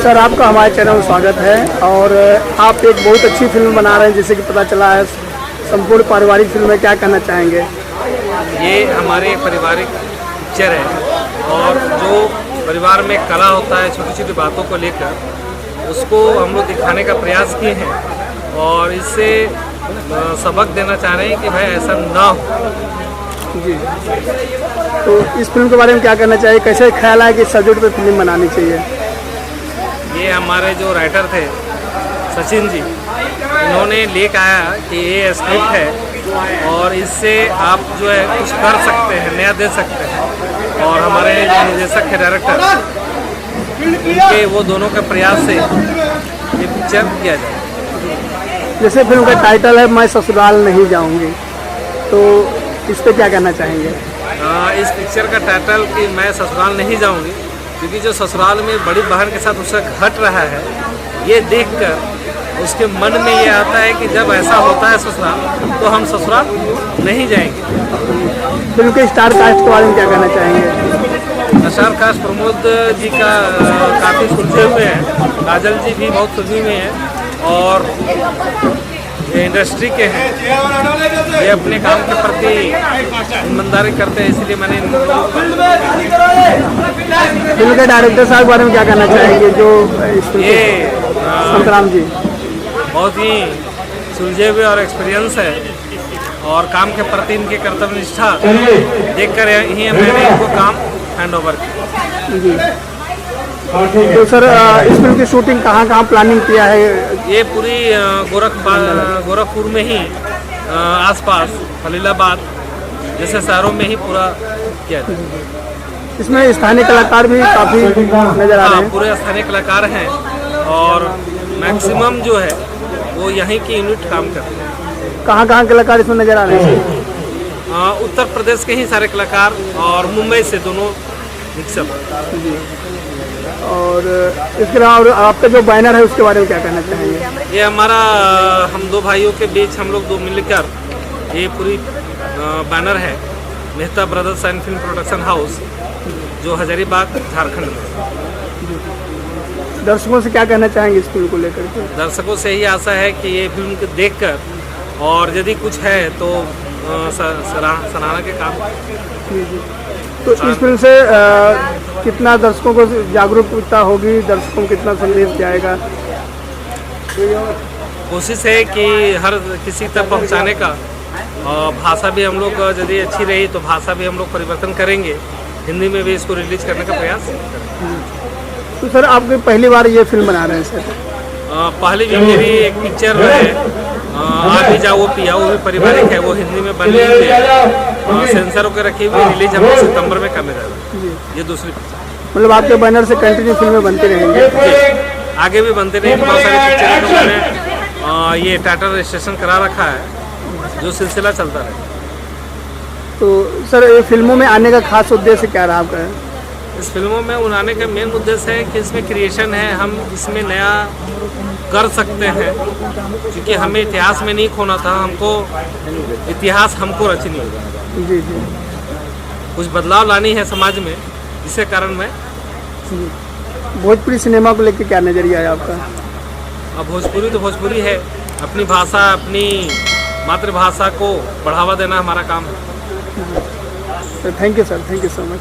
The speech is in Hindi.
सर आपका हमारे चैनल में स्वागत है और आप एक बहुत अच्छी फिल्म बना रहे हैं जैसे कि पता चला है। संपूर्ण पारिवारिक फिल्म में क्या कहना चाहेंगे? ये हमारे पारिवारिक पिक्चर है और जो परिवार में कला होता है, छोटी छोटी बातों को लेकर उसको हम लोग दिखाने का प्रयास किए हैं और इससे सबक देना चाह रहे हैं कि भाई ऐसा ना हो। जी, तो इस फिल्म के बारे में क्या कहना चाहिए? कैसे ख्याल है कि इस सब्जेक्ट पे फिल्म बनानी चाहिए? ये हमारे जो राइटर थे सचिन जी, इन्होंने लेकर आया कि ये स्क्रिप्ट है और इससे आप जो है कुछ कर सकते हैं, नया दे सकते हैं। और हमारे जो निर्देशक है डायरेक्टर, उनके वो दोनों के प्रयास से ये पिक्चर किया जाए। जैसे फिल्म का टाइटल है मैं ससुराल नहीं जाऊंगी, तो इस पे क्या कहना चाहेंगे? इस पिक्चर का टाइटल कि मैं ससुराल नहीं जाऊंगी, क्योंकि जो ससुराल में बड़ी बहन के साथ उससे घट रहा है, ये देखकर उसके मन में ये आता है कि जब ऐसा होता है ससुराल तो हम ससुराल नहीं जाएंगे। फिल्म के स्टार कास्ट के बारे में क्या कहना चाहेंगे? स्टार कास्ट प्रमोद जी का काफ़ी सुलझे हुए हैं, काजल जी भी बहुत सुलझी हुई हैं और ये इंडस्ट्री के हैं, ये अपने काम के प्रति ईमानदारी करते हैं, इसलिए मैंने फिल्म के डायरेक्टर साहब के बारे में क्या कहना चाहेंगे? जो ये संतराम जी बहुत ही सुलझे हुए और एक्सपीरियंस है और काम के प्रति इनकी कर्तव्य निष्ठा देखकर ही मैंने इनको काम हैंड ओवर किया। जी, तो सर इस फिल्म की शूटिंग कहाँ प्लानिंग किया है? ये पूरी गोरखपुर में ही आसपास खलीलाबाद जैसे शहरों में ही पूरा किया जाए। इसमें स्थानीय कलाकार भी काफ़ी नजर आ रहे हैं। पूरे स्थानीय कलाकार हैं और मैक्सिमम जो है वो यहीं की यूनिट काम करते हैं। कहाँ कलाकार इसमें नजर आ रहे हैं? उत्तर प्रदेश के ही सारे कलाकार और मुंबई से दोनों मिक्सअप। और इसके अलावा आपका जो बैनर है उसके बारे में क्या कहना चाहेंगे? ये हमारा हम दो भाइयों के बीच हम लोग दो मिलकर ये पूरी बैनर है, Mehta brothers and film production house, जो हजारीबाग झारखंड में। दर्शकों से क्या कहना चाहेंगे इस फिल्म को लेकर के? दर्शकों से यही आशा है कि ये फिल्म को देखकर और यदि कुछ है तो सराहना के काम। जी, तो इस फिल्म से कितना दर्शकों को जागरूकता होगी, दर्शकों को कितना संदेश जाएगा? कोशिश है कि हर किसी तक पहुंचाने का। भाषा भी हम लोग यदि अच्छी रही तो भाषा भी हम लोग परिवर्तन करेंगे, हिंदी में भी इसको रिलीज करने का प्रयास करेंगे। तो सर आपकी पहली बार ये फिल्म बना रहे हैं सर? पहली भी मेरी एक पिक्चर है आ भी जाओ पिया, वो भी पारिवारिक है, वो हिंदी में बन रही है, सेंसर होकर रखी हुई, रिलीज हम सितंबर में करने जा रहे हैं। ये दूसरी पिक्चर। मतलब आपके बैनर से कंटिन्यू फिल्में बनती रहेंगी? आगे भी बनते रहेंगे। बहुत सारी पिक्चरें तो मैंने ये टाइटल रजिस्ट्रेशन करा रखा है, जो सिलसिला चलता रहे। तो सर ये फिल्मों में आने का खास उद्देश्य क्या रहा आपका? इस फिल्मों में उन्हाने का मेन उद्देश्य है कि इसमें क्रिएशन है, हम इसमें नया कर सकते हैं, क्योंकि हमें इतिहास में नहीं खोना था, हमको इतिहास हमको रचनी है। जी जी, कुछ बदलाव लानी है समाज में, इसी कारण मैं। भोजपुरी सिनेमा को लेकर क्या नज़रिया है आपका? अब भोजपुरी तो भोजपुरी है, अपनी भाषा अपनी मातृभाषा को बढ़ावा देना हमारा काम है। Thank you sir, thank you so much.